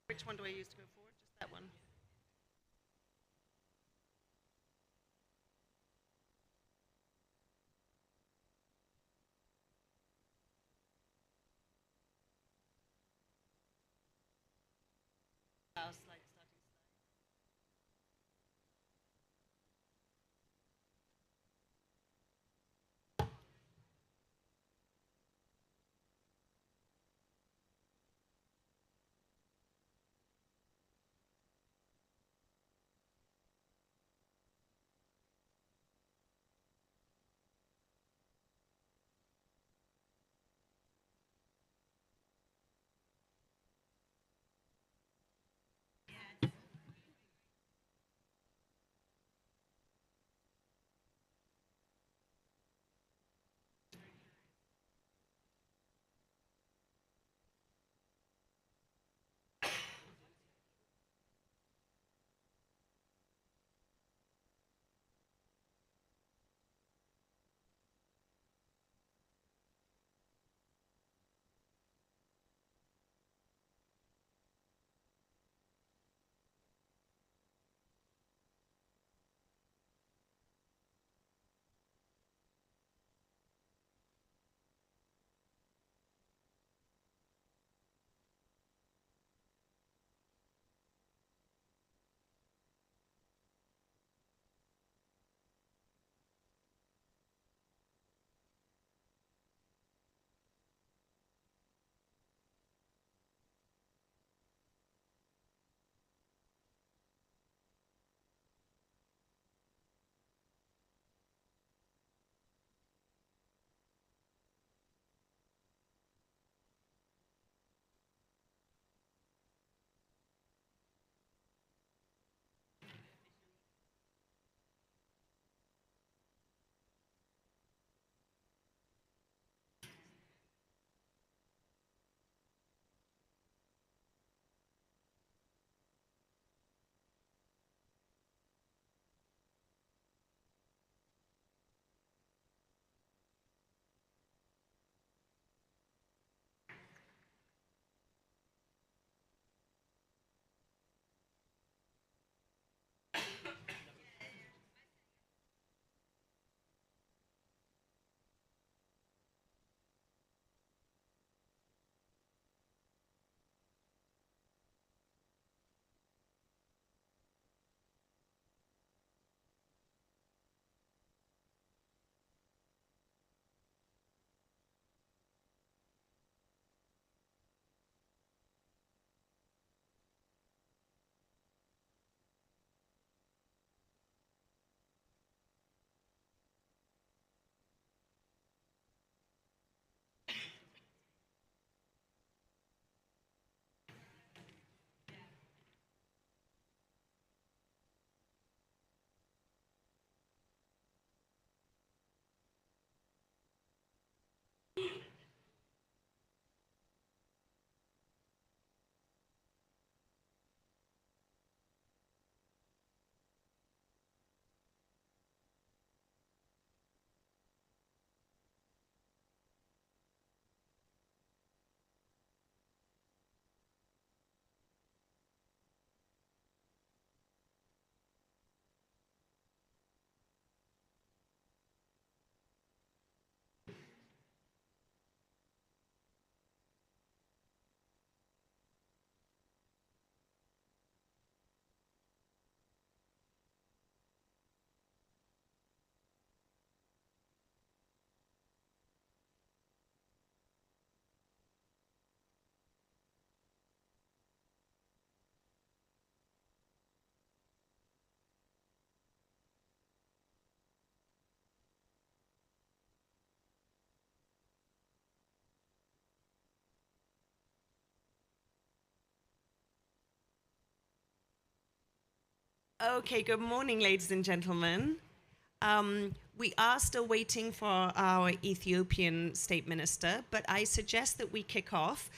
Which one do I use to go forward? Just that one. Slide, starting slide. Okay, good morning, ladies and gentlemen. We are still waiting for our Ethiopian state minister, but I suggest that we kick off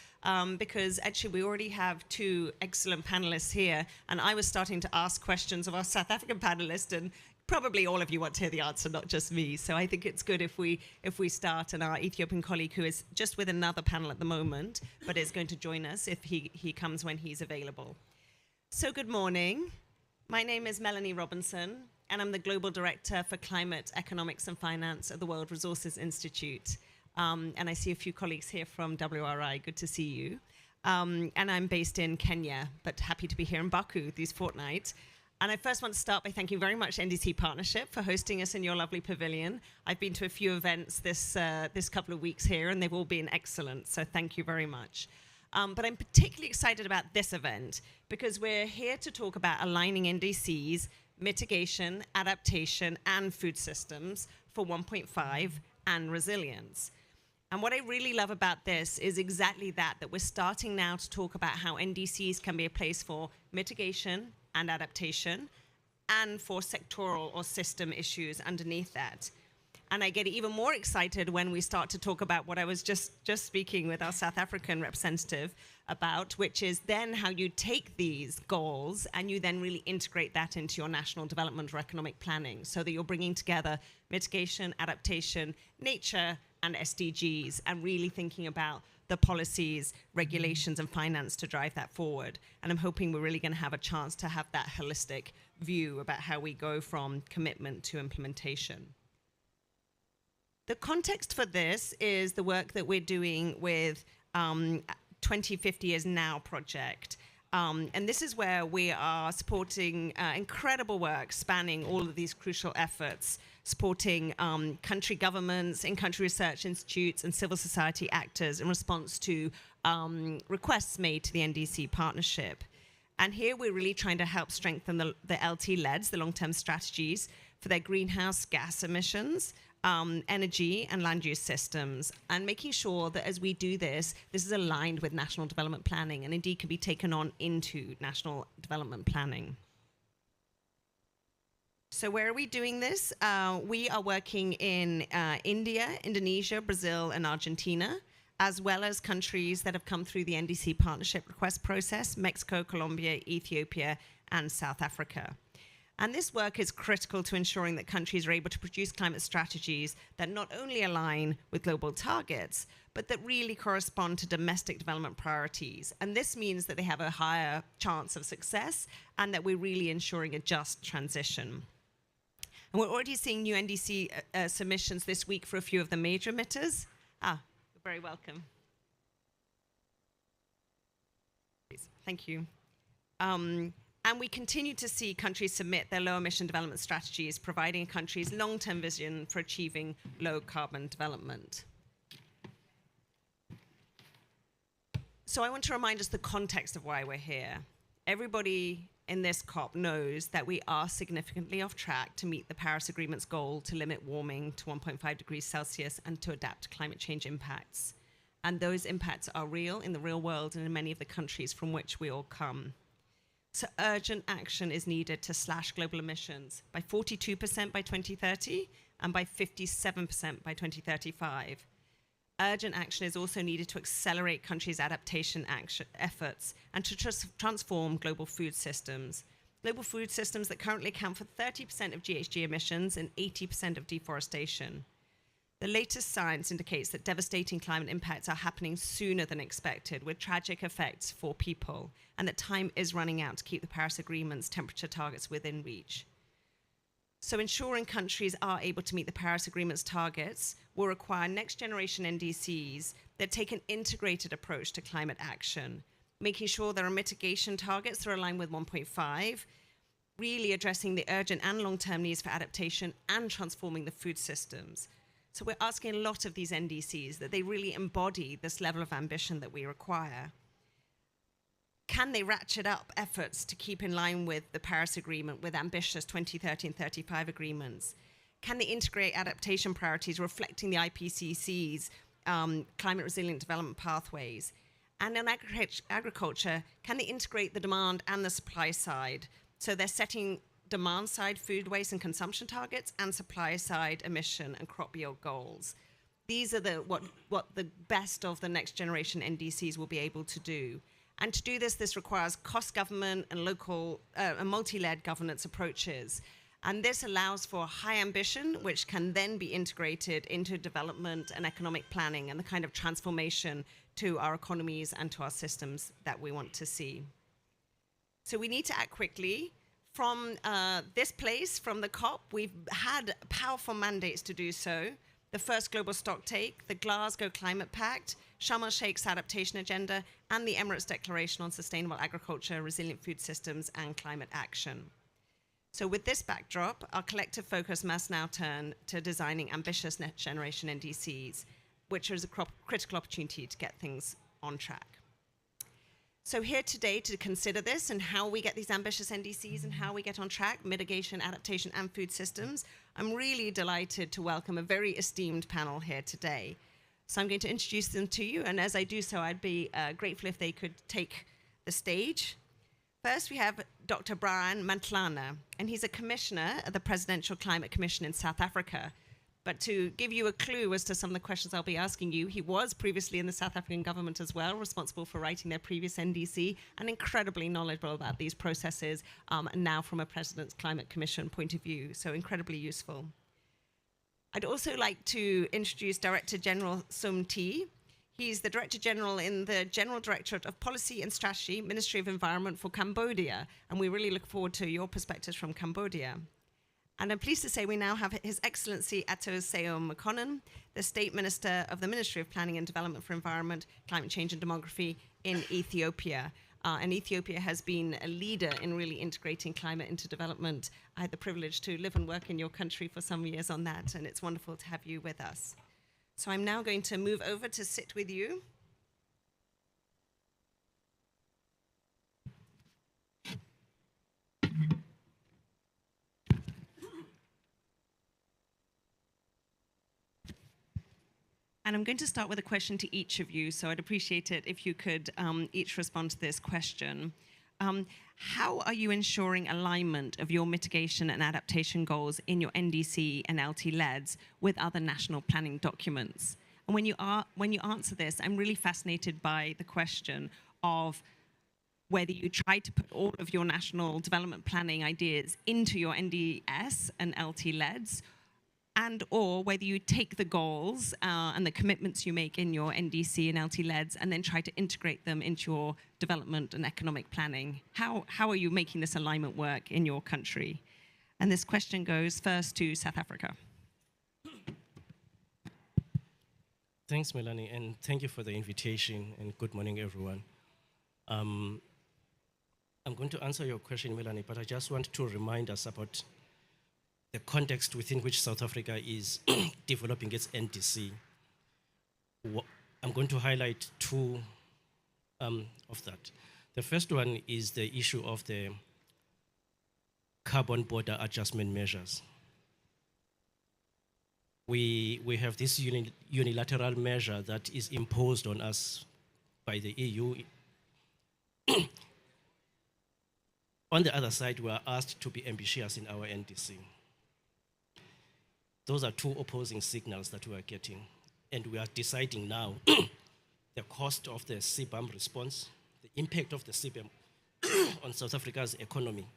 because actually we already have two excellent panelists here, and I was starting to ask questions of our South African panelist, and probably all of you want to hear the answer, not just me. So I think it's good if we start, and our Ethiopian colleague, who is just with another panel at the moment, but is going to join us if he comes when he's available. So good morning. My name is Melanie Robinson, and I'm the Global Director for Climate, Economics and Finance at the World Resources Institute. And I see a few colleagues here from WRI. Good to see you. And I'm based in Kenya, but happy to be here in Baku this fortnight. And I first want to start by thanking very much NDC Partnership for hosting us in your lovely pavilion. I've been to a few events this couple of weeks here, and they've all been excellent, so thank you very much. But I'm particularly excited about this event because we're here to talk about aligning NDCs, mitigation, adaptation, and food systems for 1.5 and resilience. And what I really love about this is exactly that we're starting now to talk about how NDCs can be a place for mitigation and adaptation, and for sectoral or system issues underneath that. And I get even more excited when we start to talk about what I was just speaking with our South African representative about, which is then how you take these goals and you then really integrate that into your national development or economic planning, so that you're bringing together mitigation, adaptation, nature, and SDGs, and really thinking about the policies, regulations, and finance to drive that forward. And I'm hoping we're really going to have a chance to have that holistic view about how we go from commitment to implementation. The context for this is the work that we're doing with 2050 is Now project. And this is where we are supporting incredible work spanning all of these crucial efforts, supporting country governments, in-country research institutes, and civil society actors in response to requests made to the NDC partnership. And here we're really trying to help strengthen the LT-LEDs, the long-term strategies, for their greenhouse gas emissions, energy and land use systems, and making sure that as we do this, this is aligned with national development planning and indeed can be taken on into national development planning. So where are we doing this? We are working in India, Indonesia, Brazil, and Argentina, as well as countries that have come through the NDC partnership request process: Mexico, Colombia, Ethiopia, and South Africa. And this work is critical to ensuring that countries are able to produce climate strategies that not only align with global targets, but that really correspond to domestic development priorities. And this means that they have a higher chance of success and that we're really ensuring a just transition. And we're already seeing new NDC submissions this week for a few of the major emitters. You're very welcome. Thank you. And we continue to see countries submit their low emission development strategies, providing countries long-term vision for achieving low carbon development. So I want to remind us the context of why we're here. Everybody in this COP knows that we are significantly off track to meet the Paris Agreement's goal to limit warming to 1.5 degrees Celsius and to adapt to climate change impacts. And those impacts are real in the real world and in many of the countries from which we all come. So urgent action is needed to slash global emissions by 42% by 2030 and by 57% by 2035. Urgent action is also needed to accelerate countries' adaptation efforts and to transform global food systems. Global food systems that currently account for 30% of GHG emissions and 80% of deforestation. The latest science indicates that devastating climate impacts are happening sooner than expected, with tragic effects for people, and that time is running out to keep the Paris Agreement's temperature targets within reach. So ensuring countries are able to meet the Paris Agreement's targets will require next-generation NDCs that take an integrated approach to climate action, making sure there are mitigation targets that are aligned with 1.5, really addressing the urgent and long-term needs for adaptation and transforming the food systems. So we're asking a lot of these NDCs that they really embody this level of ambition that we require. Can they ratchet up efforts to keep in line with the Paris Agreement with ambitious 2030 and 35 agreements? Can they integrate adaptation priorities reflecting the IPCC's climate resilient development pathways? And in agriculture, can they integrate the demand and the supply side? So they're setting demand side food waste and consumption targets and supply side emission and crop yield goals. These are what the best of the next generation NDCs will be able to do. And to do this, this requires cost government and local and multi-led governance approaches. And this allows for high ambition, which can then be integrated into development and economic planning and the kind of transformation to our economies and to our systems that we want to see. So we need to act quickly. From this place, from the COP, we've had powerful mandates to do so. The first global stocktake, the Glasgow Climate Pact, Sharm el-Sheikh's Adaptation Agenda, and the Emirates Declaration on Sustainable Agriculture, Resilient Food Systems, and Climate Action. So with this backdrop, our collective focus must now turn to designing ambitious next generation NDCs, which is a critical opportunity to get things on track. So here today to consider this and how we get these ambitious NDCs and how we get on track, mitigation, adaptation, and food systems, I'm really delighted to welcome a very esteemed panel here today. So I'm going to introduce them to you, and as I do so, I'd be grateful if they could take the stage. First, we have Dr. Brian Mantlana, and he's a commissioner at the Presidential Climate Commission in South Africa. But to give you a clue as to some of the questions I'll be asking you, he was previously in the South African government as well, responsible for writing their previous NDC, and incredibly knowledgeable about these processes, and now from a President's Climate Commission point of view, so incredibly useful. I'd also like to introduce Director General Sum T. He's the Director General in the General Directorate of Policy and Strategy, Ministry of Environment for Cambodia, and we really look forward to your perspectives from Cambodia. And I'm pleased to say we now have His Excellency Ato Seo Makonnen, the State Minister of the Ministry of Planning and Development for Environment, Climate Change and Demography in Ethiopia. And Ethiopia has been a leader in really integrating climate into development. I had the privilege to live and work in your country for some years on that, and it's wonderful to have you with us. So I'm now going to move over to sit with you. And I'm going to start with a question to each of you, so I'd appreciate it if you could each respond to this question. How are you ensuring alignment of your mitigation and adaptation goals in your NDC and LT-LEDs with other national planning documents? And when you answer this, I'm really fascinated by the question of whether you try to put all of your national development planning ideas into your NDS and LT-LEDs, and or whether you take the goals and the commitments you make in your NDC and LT-LEDs and then try to integrate them into your development and economic planning. How are you making this alignment work in your country? And this question goes first to South Africa. Thanks, Melanie, and thank you for the invitation, and good morning, everyone. I'm going to answer your question, Melanie, but I just want to remind us about the context within which South Africa is developing its NDC. I'm going to highlight two of that. The first one is the issue of the carbon border adjustment measures. We have this unilateral measure that is imposed on us by the EU. On the other side, we are asked to be ambitious in our NDC. Those are two opposing signals that we are getting. And we are deciding now the cost of the CBAM response, the impact of the CBAM on South Africa's economy.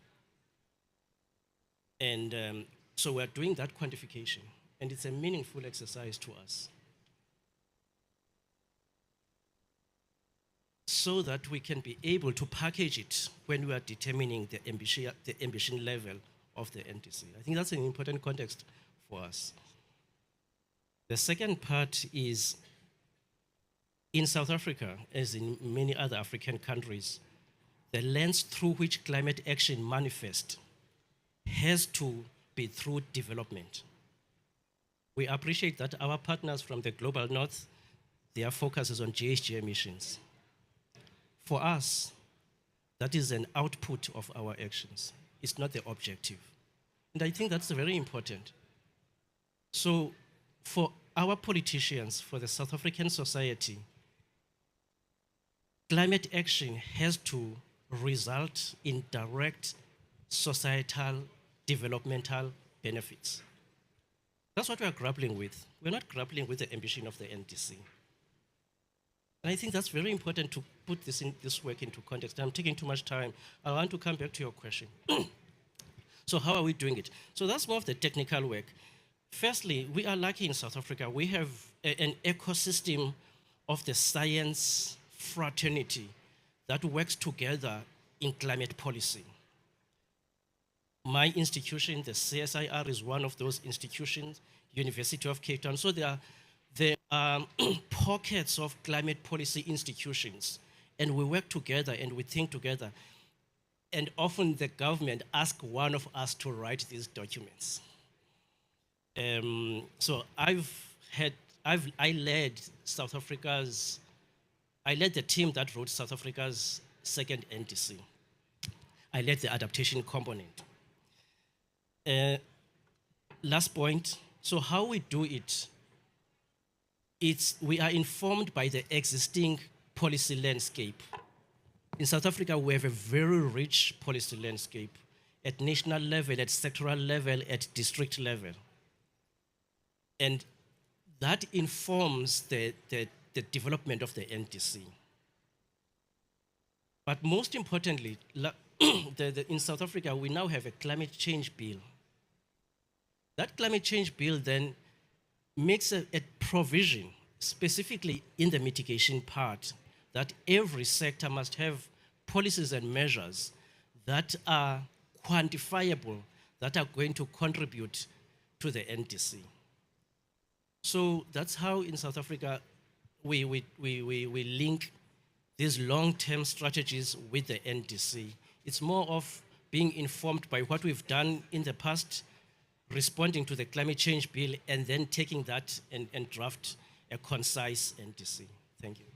And so we're doing that quantification, and it's a meaningful exercise to us, so that we can be able to package it when we are determining the ambition level of the NDC. I think that's an important context for us. The second part is, in South Africa, as in many other African countries, the lens through which climate action manifests has to be through development. We appreciate that our partners from the global north, their focus is on GHG emissions. For us, that is an output of our actions. It's not the objective. And I think that's very important. So for our politicians, for the South African society, climate action has to result in direct societal, developmental benefits. That's what we are grappling with. We're not grappling with the ambition of the NDC. And I think that's very important to put this work into context. I'm taking too much time. I want to come back to your question. So how are we doing it? So that's more of the technical work. Firstly, we are lucky in South Africa. We have an ecosystem of the science fraternity that works together in climate policy. My institution, the CSIR, is one of those institutions, University of Cape Town. So there are pockets of climate policy institutions, and we work together and we think together. And often the government asks one of us to write these documents. So I led the team that wrote South Africa's second NDC. I led the adaptation component. Last point, so how we do it, we are informed by the existing policy landscape. In South Africa, we have a very rich policy landscape at national level, at sectoral level, at district level. And that informs the development of the NDC. But most importantly, in South Africa, we now have a climate change bill. That climate change bill then makes a provision, specifically in the mitigation part, that every sector must have policies and measures that are quantifiable, that are going to contribute to the NDC. So that's how in South Africa we link these long-term strategies with the NDC. It's more of being informed by what we've done in the past, responding to the climate change bill, and then taking that and draft a concise NDC. Thank you.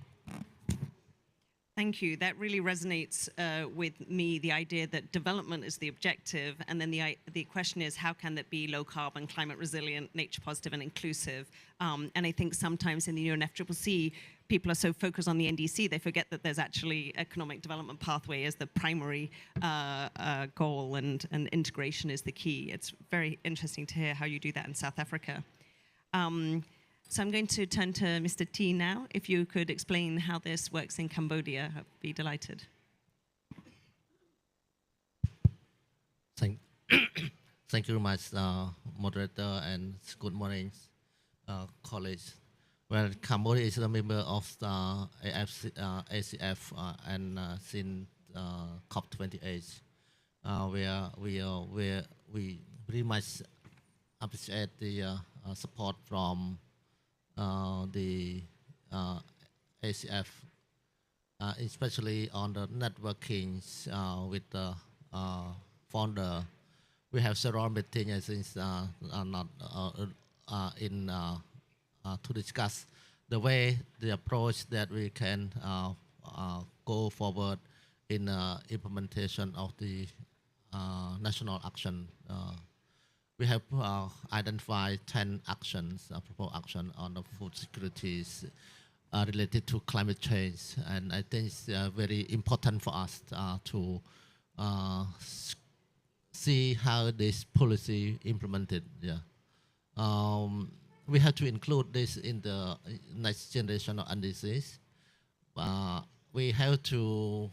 Thank you. That really resonates with me, the idea that development is the objective, and then the question is, how can that be low carbon, climate resilient, nature positive, and inclusive? And I think sometimes in the UNFCCC, people are so focused on the NDC, they forget that there's actually economic development pathway as the primary goal, and integration is the key. It's very interesting to hear how you do that in South Africa. So I'm going to turn to Mr. T now. If you could explain how this works in Cambodia, I'd be delighted. Thank you very much, moderator, and good morning, colleagues. Well, Cambodia is a member of the ACF and since COP28, where we very much appreciate the support from the ACF, especially on the networking with the founder. We have several meetings, I think, to discuss the way, the approach that we can go forward in implementation of the national action. We have identified 10 actions, proposed action on the food securities related to climate change. And I think it's very important for us to see how this policy implemented. Yeah. We have to include this in the next generation of NDCs. We have to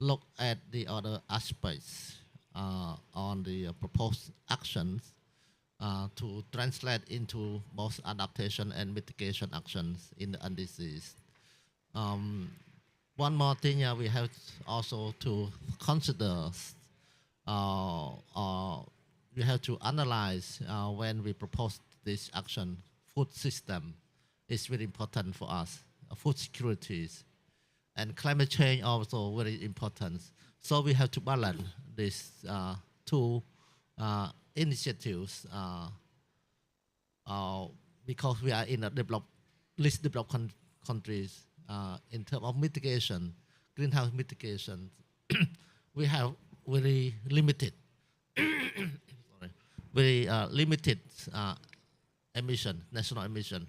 look at the other aspects on the proposed actions to translate into both adaptation and mitigation actions in the NDCs. One more thing we have also to consider, we have to analyze when we propose this action. Food system is very important for us. Food securities and climate change also very important. So we have to balance these two initiatives because we are in a least developed countries. In terms of mitigation, greenhouse mitigation, we have very limited, emission, national emission.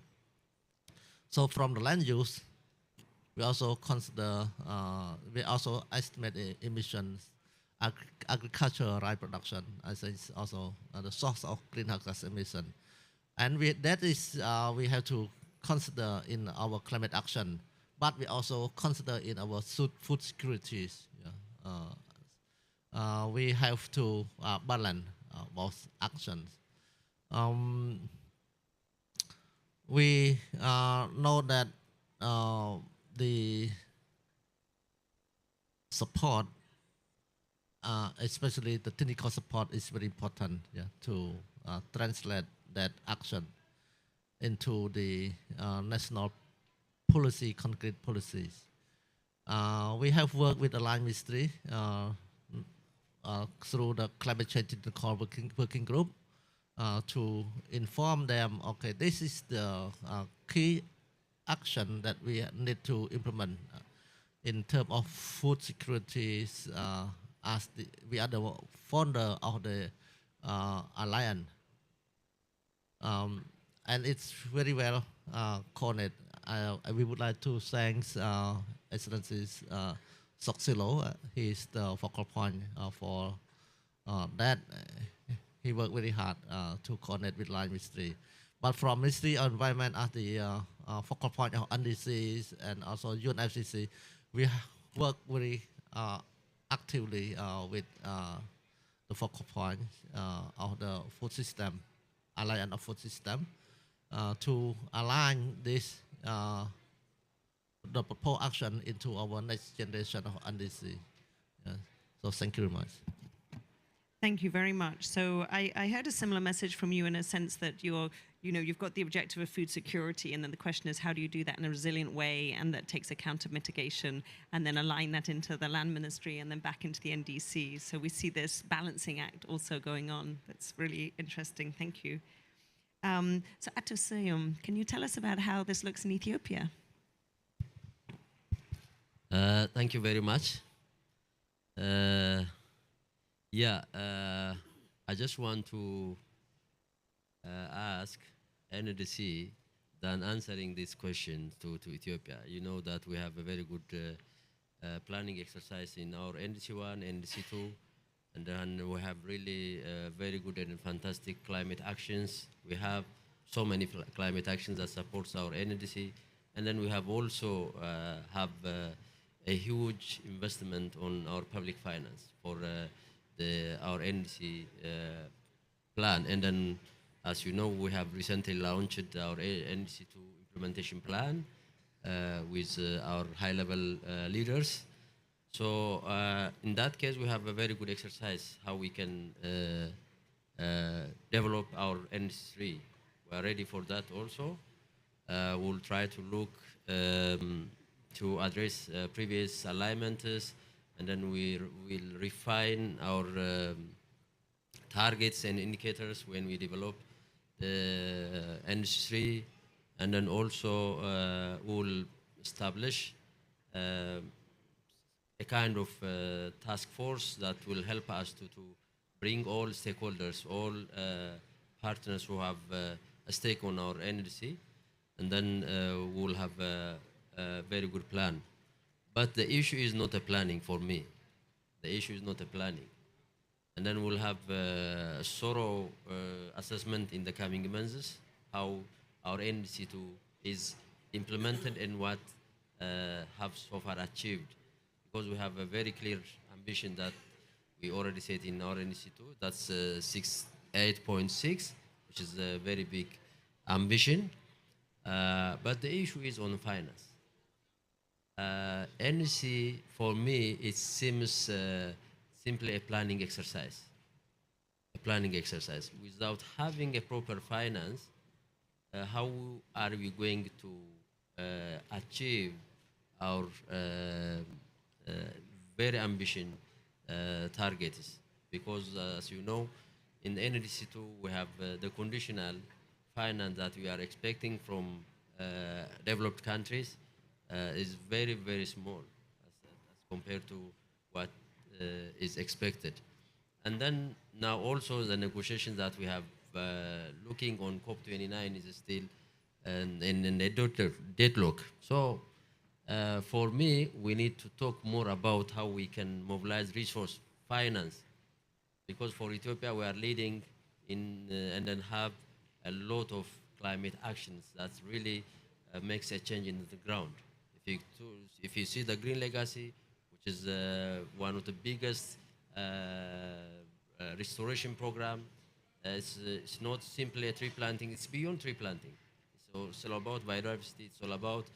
So from the land use, we also consider, we also estimate the emissions. Agricultural rice production, I think, is also the source of greenhouse gas emission, and that is we have to consider in our climate action, but we also consider in our food securities. Yeah. we have to balance both actions. Um, we know that the support, especially the technical support, is very important, yeah, to translate that action into the national policy, concrete policies. We have worked with the line ministry through the climate change technical working group to inform them, okay, this is the key action that we need to implement in terms of food security. As we are the founder of the alliance, and it's very well connected. We would like to thank Excellencies Soxilo. He's the focal point for that. He worked very hard to connect with line ministry. But from Ministry of Environment as the focal point of NDCs and also UNFCCC, we work very actively with the focal point of the food system, alliance of food system, to align this the proposed action into our next generation of NDC. Yeah. So thank you very much. Thank you very much. So I heard a similar message from you in a sense that you've got the objective of food security, and then the question is how do you do that in a resilient way, and that takes account of mitigation, and then align that into the land ministry and then back into the NDC. So we see this balancing act also going on. That's really interesting. Thank you. So Atosayum, can you tell us about how this looks in Ethiopia? Thank you very much. I just want to ask NDC than answering this question to Ethiopia. You know that we have a very good planning exercise in our NDC1, NDC2, and then we have really very good and fantastic climate actions. We have so many climate actions that supports our NDC, and then we have also have a huge investment on our public finance for our NDC plan. And then, as you know, we have recently launched our NDC2 implementation plan with our high-level leaders. So in that case, we have a very good exercise how we can develop our NDC3. We are ready for that also. We'll try to look to address previous alignments, and then we will refine our targets and indicators when we develop the NDC3, and then also we'll establish a kind of task force that will help us to bring all stakeholders, all partners who have a stake on our NDC, and then we'll have a very good plan. But the issue is not a planning for me. The issue is not a planning. And then we'll have a thorough assessment in the coming months, how our NDC2 is implemented and what have so far achieved. Because we have a very clear ambition that we already set in our NDC2, that's 8.6, which is a very big ambition. But the issue is on finance. NDC, for me, it seems simply a planning exercise. A planning exercise. Without having a proper finance, how are we going to achieve our very ambitious targets? Because, as you know, in NDC2, we have the conditional finance that we are expecting from developed countries is very, very small as compared to what is expected. And then now also the negotiations that we have looking on COP29 is still in a deadlock. So for me, we need to talk more about how we can mobilize resource finance, because for Ethiopia we are leading in and then have a lot of climate actions that really makes a change in the ground. If you see the Green Legacy, which is one of the biggest restoration program. It's not simply a tree planting, it's beyond tree planting. So it's all about biodiversity, it's all about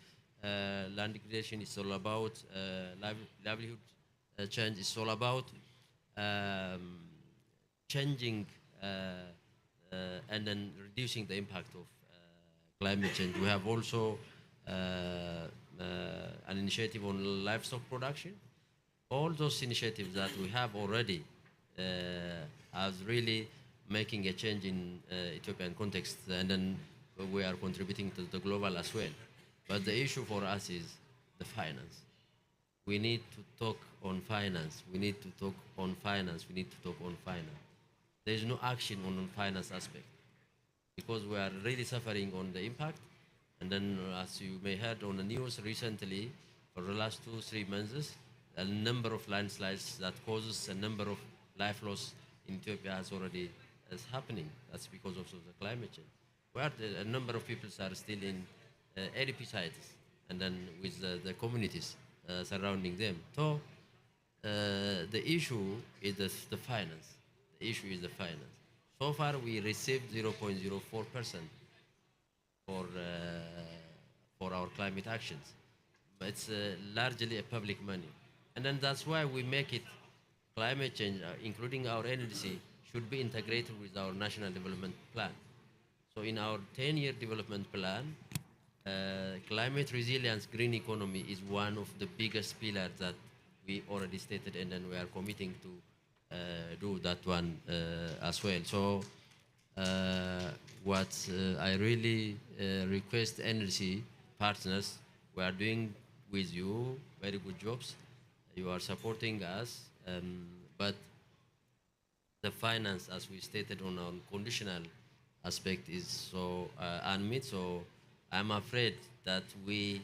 land degradation, it's all about livelihood change, it's all about changing and then reducing the impact of climate change. We have also an initiative on livestock production. All those initiatives that we have already are really making a change in Ethiopian context, and then we are contributing to the global as well. But the issue for us is the finance. We need to talk on finance. We need to talk on finance. We need to talk on finance. There is no action on finance aspect because we are really suffering on the impact. And then, as you may heard on the news recently, for the last 2-3 months, a number of landslides that causes a number of life loss in Ethiopia is happening. That's because of the climate change. Where a number of people are still in ADP sites, and then with the communities surrounding them. So the issue is the finance. The issue is the finance. So far, we received 0.04% for our climate actions. But it's largely a public money. And then that's why we make it climate change, including our NDC, should be integrated with our national development plan. So in our 10-year development plan, climate resilience, green economy is one of the biggest pillars that we already stated, and then we are committing to do that one as well. So what I really request NRC partners, we are doing with you very good jobs. You are supporting us, but the finance, as we stated on our conditional aspect, is so unmet. So I'm afraid that we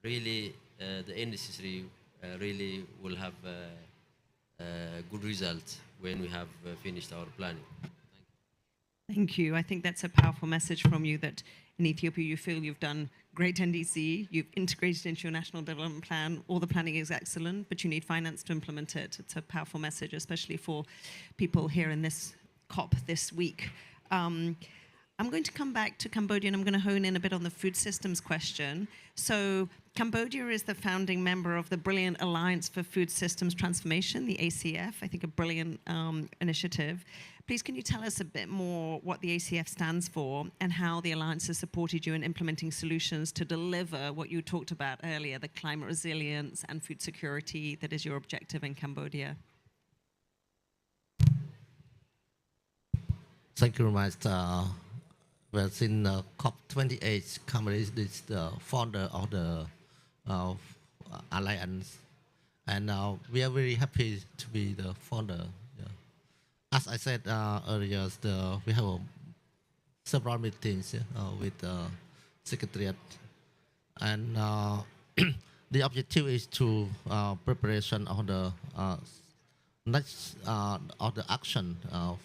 really, the NDCs really will have good results when we have finished our planning. Thank you. I think that's a powerful message from you, that in Ethiopia you feel you've done great NDC, you've integrated into your national development plan, all the planning is excellent, but you need finance to implement it. It's a powerful message, especially for people here in this COP this week. I'm going to come back to Cambodia, and I'm going to hone in a bit on the food systems question. So Cambodia is the founding member of the Brilliant Alliance for Food Systems Transformation, the ACF, I think a brilliant initiative. Please, can you tell us a bit more what the ACF stands for and how the Alliance has supported you in implementing solutions to deliver what you talked about earlier, the climate resilience and food security that is your objective in Cambodia? Thank you very much. Well, since COP28, Cambodia is the founder of the Alliance, and we are very happy to be the founder. As I said earlier, we have several meetings with the Secretariat, and the objective is to preparation of the next of the action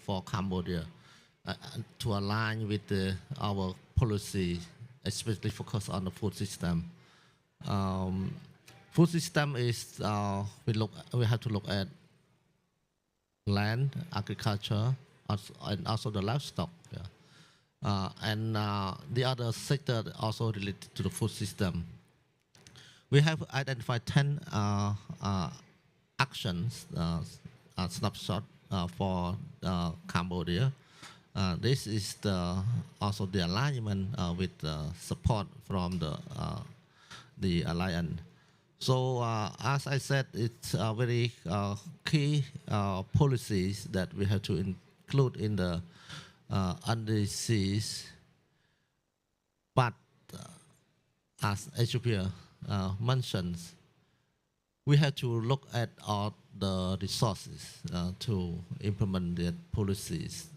for Cambodia to align with our policy, especially focus on the food system. Food system is we have to look at land, agriculture, and also the livestock. And the other sector also related to the food system. We have identified 10 actions, snapshot for Cambodia. This is also the alignment with support from the Alliance. So as I said, it's very key policies that we have to include in the NDCs. But as Ethiopia mentions, we have to look at all the resources to implement the policies.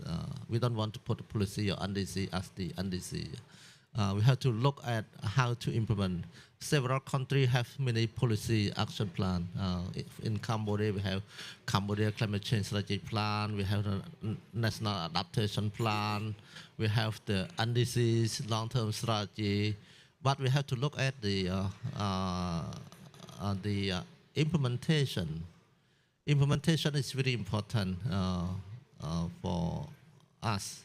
We don't want to put the policy or NDC as the NDC. We have to look at how to implement. Several countries have many policy action plans. In Cambodia, we have Cambodia Climate Change Strategy Plan, we have the National Adaptation Plan, we have the NDCs, long-term strategy, but we have to look at the implementation implementation is very important for us.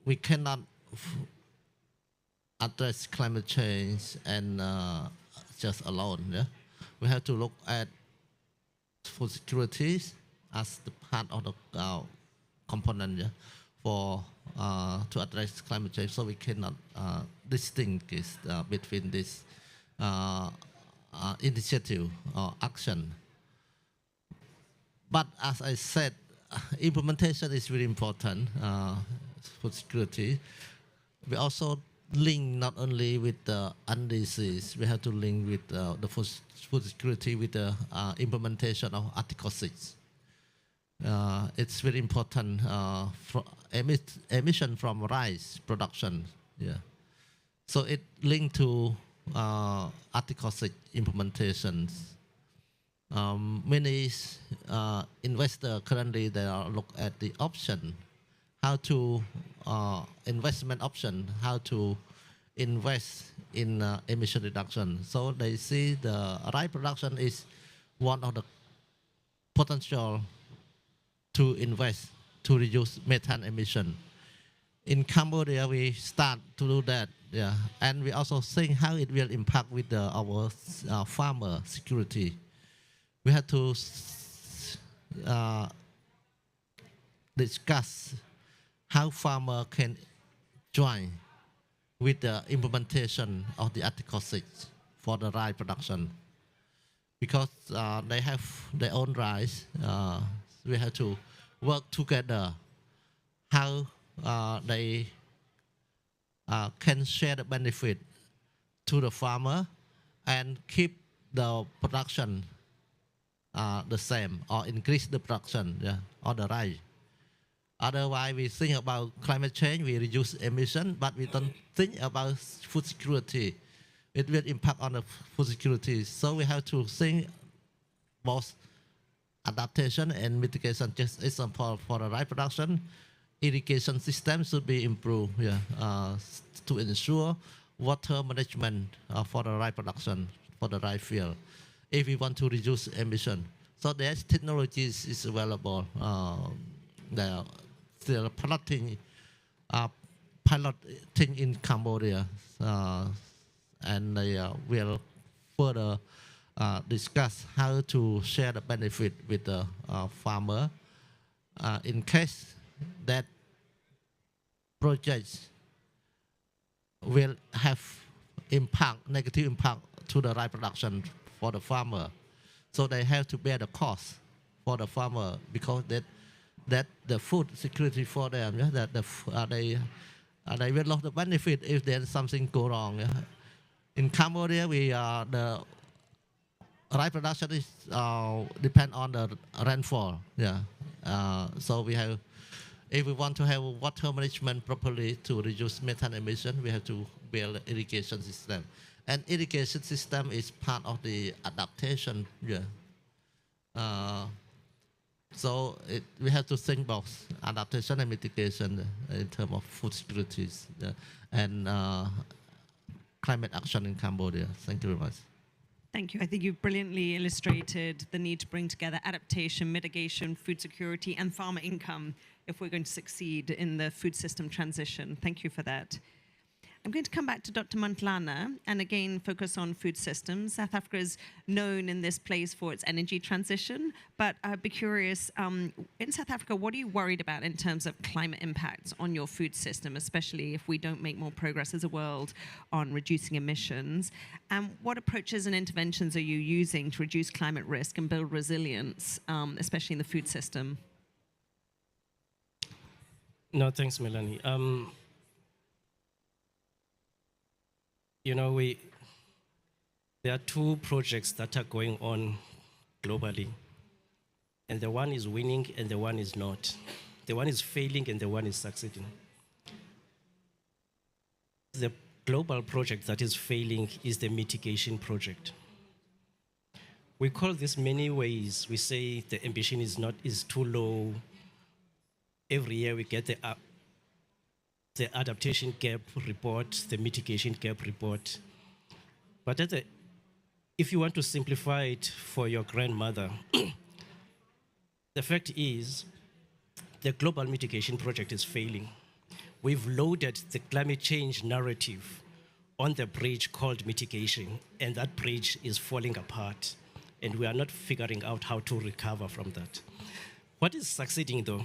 We cannot address climate change and just alone. Yeah? We have to look at food security as the part of the component, yeah, for to address climate change. So we cannot distinguish between this initiative or action. But as I said, implementation is very important. Food security. We also link not only with the NDCs, we have to link with the food security with the implementation of Article 6. It's very important for emission from rice production. Yeah. So it linked to Article 6 implementations. Many investors currently they are look at the option, how to investment option, how to invest in emission reduction. So they see the rice production is one of the potential to invest to reduce methane emission. In Cambodia, we start to do that, yeah, and we also think how it will impact with our farmer security. We have to discuss how farmer can join with the implementation of the Article 6 for the rice production. Because they have their own rice, we have to work together how they can share the benefit to the farmer and keep the production the same or increase the production, yeah, of the rice. Otherwise, we think about climate change, we reduce emission, but we don't think about food security. It will impact on the food security. So we have to think both adaptation and mitigation. Just example for the rice production, irrigation system should be improved, yeah, to ensure water management for the rice production, for the rice field, if we want to reduce emission. So there's technologies is available. They are still piloting in Cambodia, and they will further discuss how to share the benefit with the farmer in case that projects will have negative impact to the rice production for the farmer. So they have to bear the cost for the farmer because that the food security for them, yeah, that they will lose the benefit if there's something go wrong. Yeah. In Cambodia, the rice production is depend on the rainfall. Yeah, so if we want to have water management properly to reduce methane emission, we have to build an irrigation system, and irrigation system is part of the adaptation. Yeah. So we have to think about adaptation and mitigation in terms of food security and climate action in Cambodia. Thank you very much. Thank you. I think you've brilliantly illustrated the need to bring together adaptation, mitigation, food security, and farmer income if we're going to succeed in the food system transition. Thank you for that. I'm going to come back to Dr. Mantlana and again focus on food systems. South Africa is known in this place for its energy transition, but I'd be curious, in South Africa, what are you worried about in terms of climate impacts on your food system, especially if we don't make more progress as a world on reducing emissions? And what approaches and interventions are you using to reduce climate risk and build resilience, especially in the food system? No, thanks, Melanie. You know, there are two projects that are going on globally, and the one is winning and the one is not. The one is failing and the one is succeeding. The global project that is failing is the mitigation project. We call this many ways. We say the ambition is too low. Every year we get the adaptation gap report, the mitigation gap report. But at the if you want to simplify it for your grandmother, the fact is the global mitigation project is failing. We've loaded the climate change narrative on the bridge called mitigation, and that bridge is falling apart, and we are not figuring out how to recover from that. What is succeeding, though,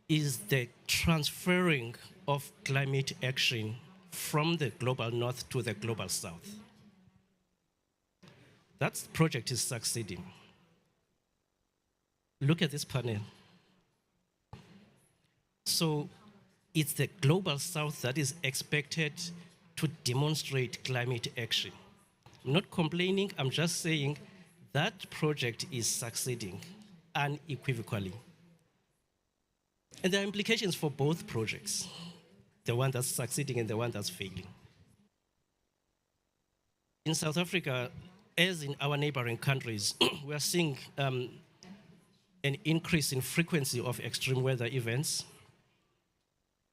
is the transferring of climate action from the global north to the global south. That project is succeeding. Look at this panel. So it's the global south that is expected to demonstrate climate action. I'm not complaining, I'm just saying that project is succeeding unequivocally. And there are implications for both projects, the one that's succeeding and the one that's failing. In South Africa, as in our neighboring countries, we are seeing an increase in frequency of extreme weather events.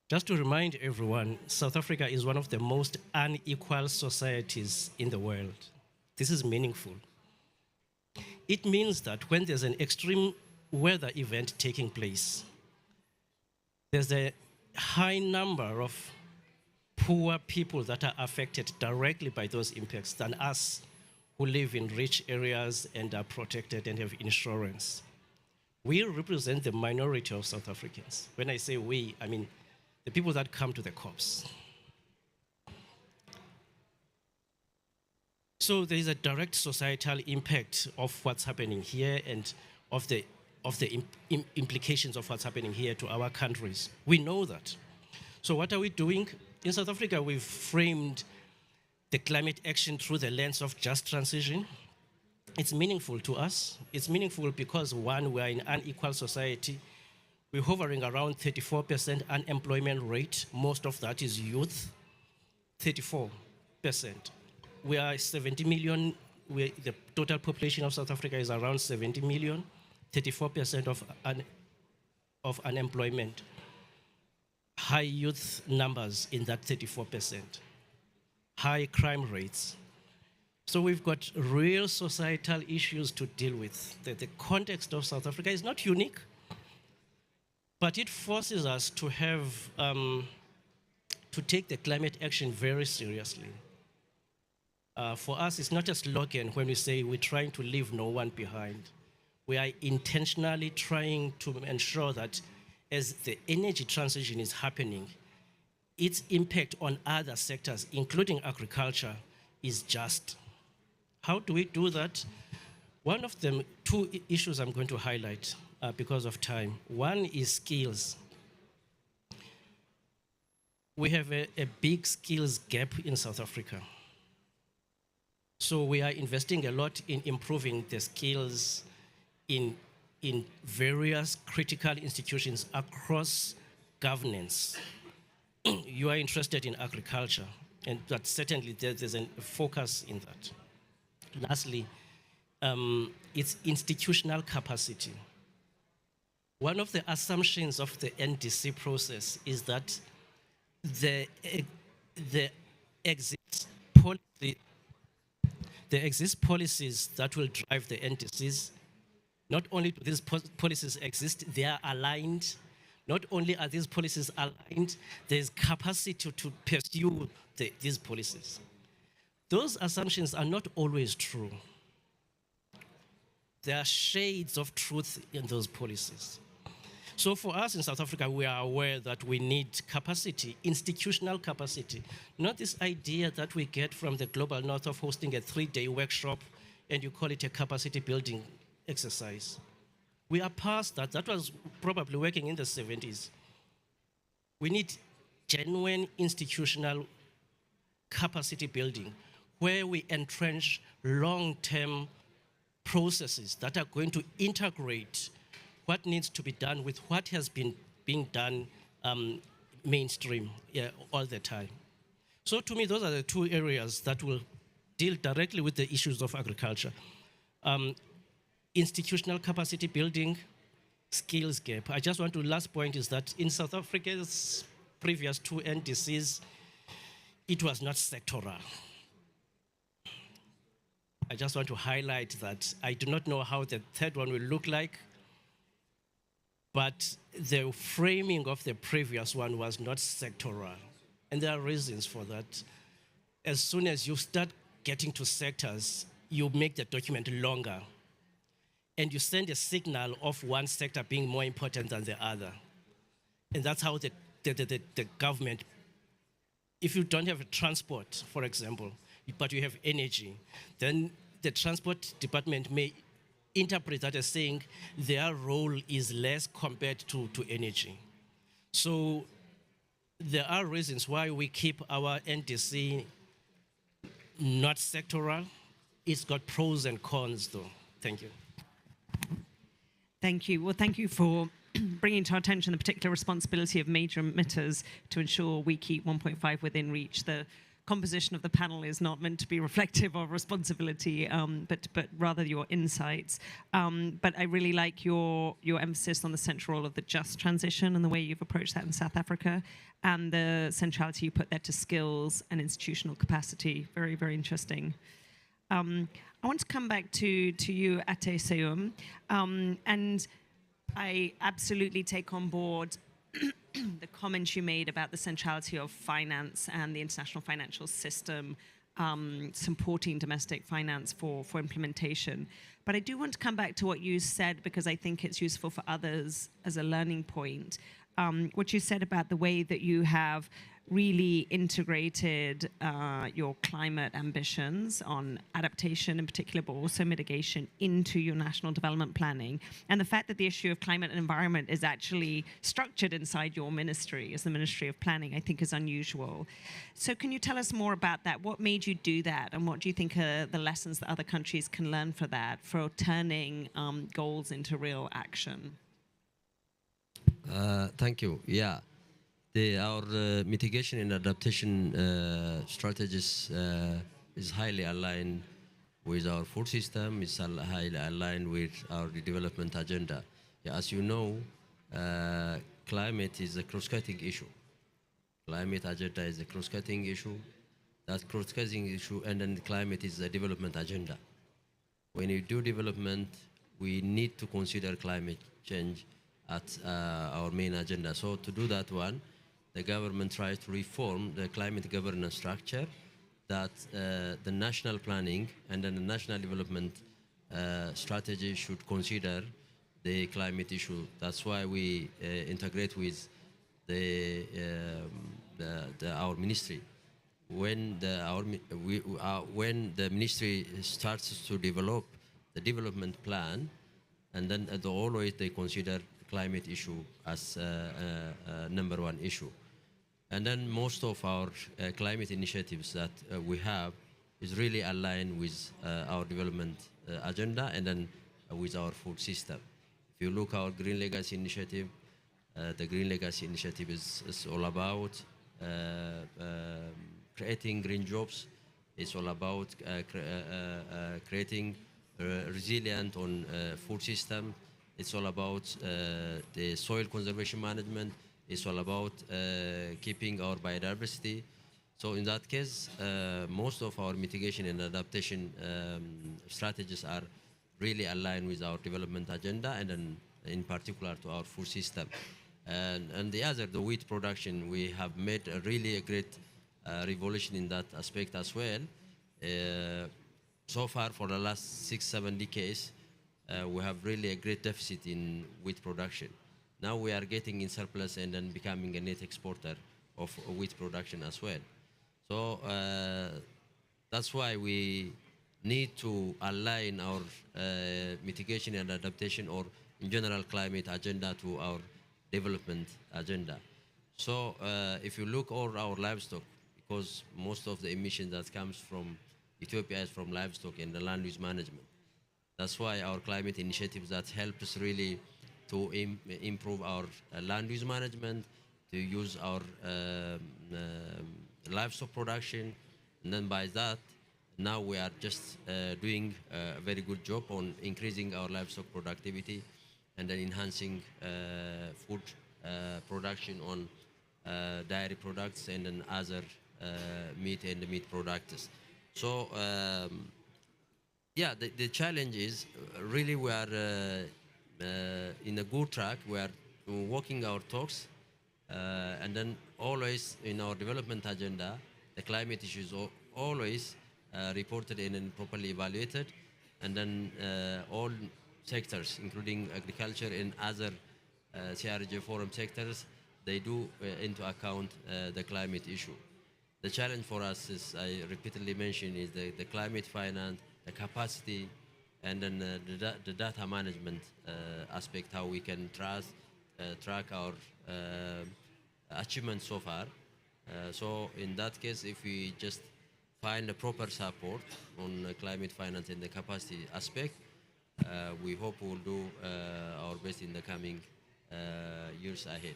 Just to remind everyone, South Africa is one of the most unequal societies in the world. This is meaningful. It means that when there's an extreme weather event taking place, there's a high number of poor people that are affected directly by those impacts than us who live in rich areas and are protected and have insurance. We represent the minority of South Africans. When I say we, I mean the people that come to the COPs. So there is a direct societal impact of what's happening here and of the implications of what's happening here to our countries. We know that. So what are we doing? In South Africa, we've framed the climate action through the lens of just transition. It's meaningful to us. It's meaningful because, one, we're in an unequal society. We're hovering around 34% unemployment rate. Most of that is youth, 34%. We are 70 million. The total population of South Africa is around 70 million, 34% of unemployment. High youth numbers in that 34%. High crime rates. So we've got real societal issues to deal with. The context of South Africa is not unique, but it forces us to have, to take the climate action very seriously. For us, it's not a slogan when we say we're trying to leave no one behind. We are intentionally trying to ensure that as the energy transition is happening, its impact on other sectors, including agriculture, is just. How do we do that? One of them, two issues I'm going to highlight because of time. One is skills. We have a big skills gap in South Africa. So we are investing a lot in improving the skills in various critical institutions across governance. You are interested in agriculture, and that certainly there's a focus in that. Lastly, it's institutional capacity. One of the assumptions of the NDC process is that there exist policies that will drive the NDCs. Not only do these policies exist, they are aligned. Not only are these policies aligned, there's capacity to pursue these policies. Those assumptions are not always true. There are shades of truth in those policies. So for us in South Africa, we are aware that we need capacity, institutional capacity, not this idea that we get from the Global North of hosting a 3-day workshop and you call it a capacity building exercise. We are past that. That was probably working in the 70s. We need genuine institutional capacity building where we entrench long-term processes that are going to integrate what needs to be done with what has been being done mainstream all the time. So to me, those are the two areas that will deal directly with the issues of agriculture. Institutional capacity building, skills gap. I just want to, last point is that in South Africa's previous 2 NDCs, it was not sectoral. I just want to highlight that I do not know how the third one will look like, but the framing of the previous one was not sectoral. And there are reasons for that. As soon as you start getting to sectors, you make the document longer. And you send a signal of one sector being more important than the other. And that's how the government, if you don't have a transport, for example, but you have energy, then the transport department may interpret that as saying their role is less compared to energy. So there are reasons why we keep our NDC not sectoral. It's got pros and cons, though. Thank you. Thank you. Well, thank you for bringing to our attention the particular responsibility of major emitters to ensure we keep 1.5 within reach. The composition of the panel is not meant to be reflective of responsibility, but rather your insights. But I really like your emphasis on the central role of the just transition and the way you've approached that in South Africa, and the centrality you put there to skills and institutional capacity. Very, very interesting. I want to come back to you, Ate Seum, and I absolutely take on board the comments you made about the centrality of finance and the international financial system supporting domestic finance for implementation. But I do want to come back to what you said, because I think it's useful for others as a learning point. What you said about the way that you have really integrated your climate ambitions on adaptation in particular, but also mitigation into your national development planning. And the fact that the issue of climate and environment is actually structured inside your ministry as the Ministry of Planning, I think is unusual. So can you tell us more about that? What made you do that? And what do you think are the lessons that other countries can learn for that, for turning goals into real action? Thank you. Yeah. Our mitigation and adaptation strategies is highly aligned with our food system, is highly aligned with our development agenda. Yeah, as you know, climate is a cross-cutting issue. Climate agenda is a cross-cutting issue. That cross-cutting issue, and then climate is a development agenda. When you do development, we need to consider climate change at our main agenda. So to do that one, the government tries to reform the climate governance structure, that the national planning and then the national development strategy should consider the climate issue. That's why we integrate with our ministry. When the ministry starts to develop the development plan, and then always they consider climate issue as number one issue. And then most of our climate initiatives that we have is really aligned with our development agenda, and then with our food system. If you look at our Green Legacy Initiative, the Green Legacy Initiative is all about creating green jobs. It's all about creating resilient on food system. It's all about the soil conservation management. It's all about keeping our biodiversity. So in that case, most of our mitigation and adaptation strategies are really aligned with our development agenda, and then in particular to our food system. And the other, the wheat production, we have made a really great revolution in that aspect as well. So far, for the last 6-7 decades, we have really a great deficit in wheat production. Now we are getting in surplus and then becoming a net exporter of wheat production as well. So that's why we need to align our mitigation and adaptation, or in general climate agenda, to our development agenda. So if you look at our livestock, because most of the emission that comes from Ethiopia is from livestock and the land use management. That's why our climate initiatives that help us really to improve our land use management, to use our livestock production, and then by that, now we are just doing a very good job on increasing our livestock productivity, and then enhancing food production on dairy products and then other meat and meat products. So Yeah, the challenge is really we are in a good track. We are walking our talks, and then always in our development agenda, the climate issues always reported in and properly evaluated, and then all sectors, including agriculture and other CRJ forum sectors, they do into account the climate issue. The challenge for us, is I repeatedly mentioned, is the climate finance, the capacity, and then the data management aspect, how we can track our achievements so far. So in that case, if we just find a proper support on climate finance and the capacity aspect, we hope we'll do our best in the coming years ahead.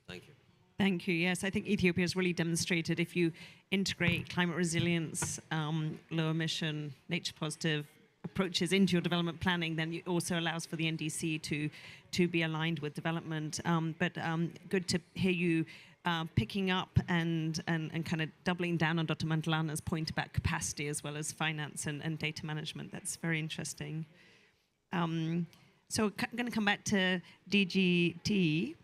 Thank you. Thank you. Yes, I think Ethiopia has really demonstrated if you integrate climate resilience, low emission, nature positive approaches into your development planning, then it also allows for the NDC to be aligned with development. But good to hear you picking up and kind of doubling down on Dr. Mantalana's point about capacity as well as finance and data management. That's very interesting. So I'm going to come back to DGT.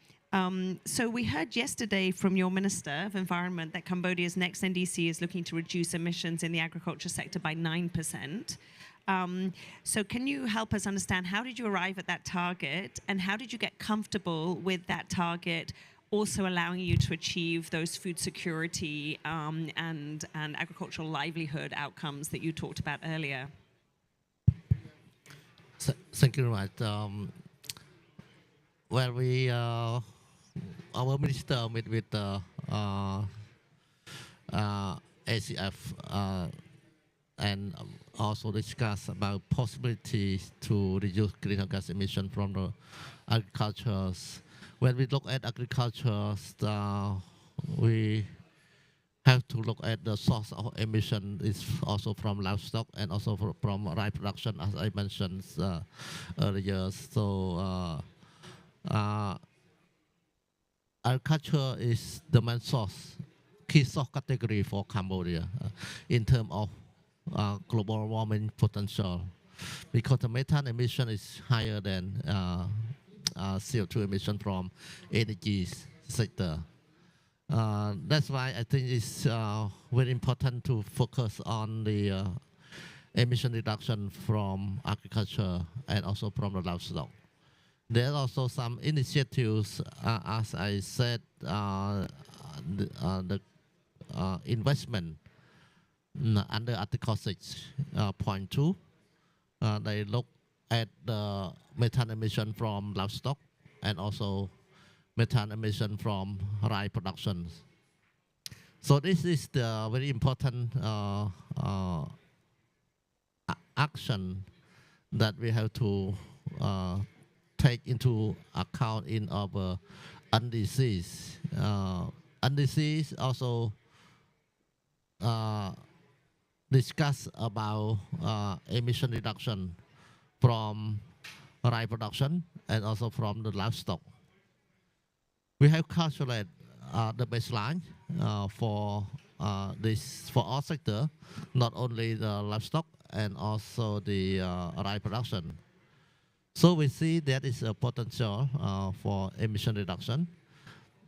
So we heard yesterday from your Minister of Environment that Cambodia's next NDC is looking to reduce emissions in the agriculture sector by 9%. So can you help us understand, how did you arrive at that target, and how did you get comfortable with that target also allowing you to achieve those food security and agricultural livelihood outcomes that you talked about earlier? Thank you very much. Well, our minister met with ACF and also discuss about possibilities to reduce greenhouse gas emission from the agriculture. When we look at agriculture, we have to look at the source of emission is also from livestock and also from rice production, as I mentioned earlier. So agriculture is the main source, key source category for Cambodia in terms of global warming potential, because the methane emission is higher than CO2 emission from energy sector. That's why I think it's very important to focus on the emission reduction from agriculture and also from the livestock. There are also some initiatives, as I said, the investment under Article 6.2. They look at the methane emission from livestock and also methane emission from rice production. So this is the very important action that we have to take into account in our NDCs. NDCs also discuss about emission reduction from rice production and also from the livestock. We have calculated the baseline for this for all sector, not only the livestock and also the rice production. So we see there is a potential for emission reduction.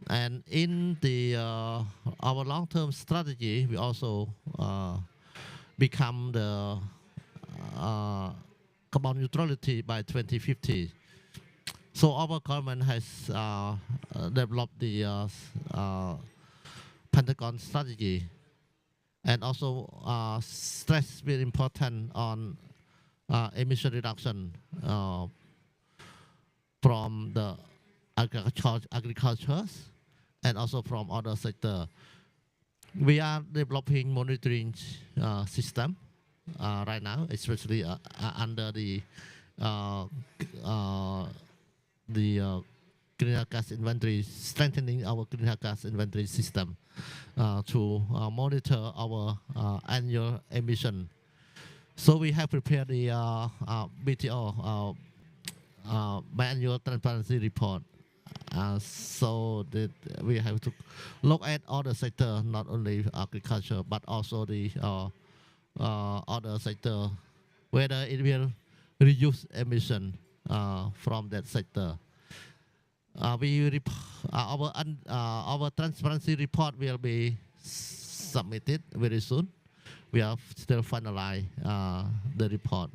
And in the our long-term strategy, we also become the carbon neutrality by 2050. So our government has developed the Pentagon strategy, and also stress very important on emission reduction from the agriculture and also from other sector. We are developing monitoring system right now, especially under the greenhouse gas inventory, strengthening our greenhouse gas inventory system to monitor our annual emission. So we have prepared the BTO, biannual transparency report, so that we have to look at all the sector, not only agriculture, but also the other sector whether it will reduce emission from that sector. Our transparency report will be submitted very soon. We are still finalizing the report,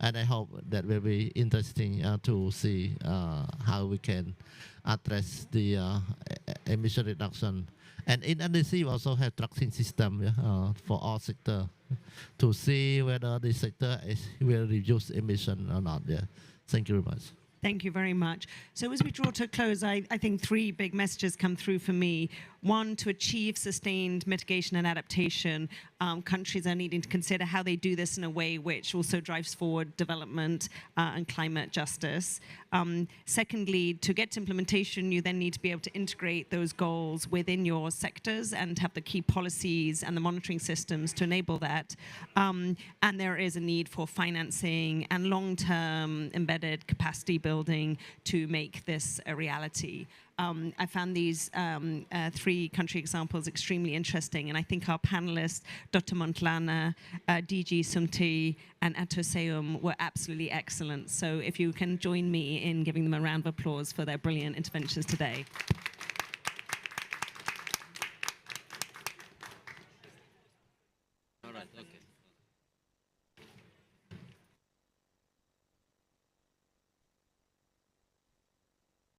and I hope that will be interesting to see how we can address the emission reduction. And in NDC, we also have tracking system for all sector to see whether the sector will reduce emission or not. Yeah. Thank you very much. Thank you very much. So as we draw to a close, I think three big messages come through for me. One, to achieve sustained mitigation and adaptation, countries are needing to consider how they do this in a way which also drives forward development and climate justice. Secondly, to get to implementation, you then need to be able to integrate those goals within your sectors and have the key policies and the monitoring systems to enable that. And there is a need for financing and long-term embedded capacity building to make this a reality. I found these three country examples extremely interesting, and I think our panelists, Dr. Montlana, DG Sumti, and Atoseum were absolutely excellent. So if you can join me in giving them a round of applause for their brilliant interventions today. All right, okay.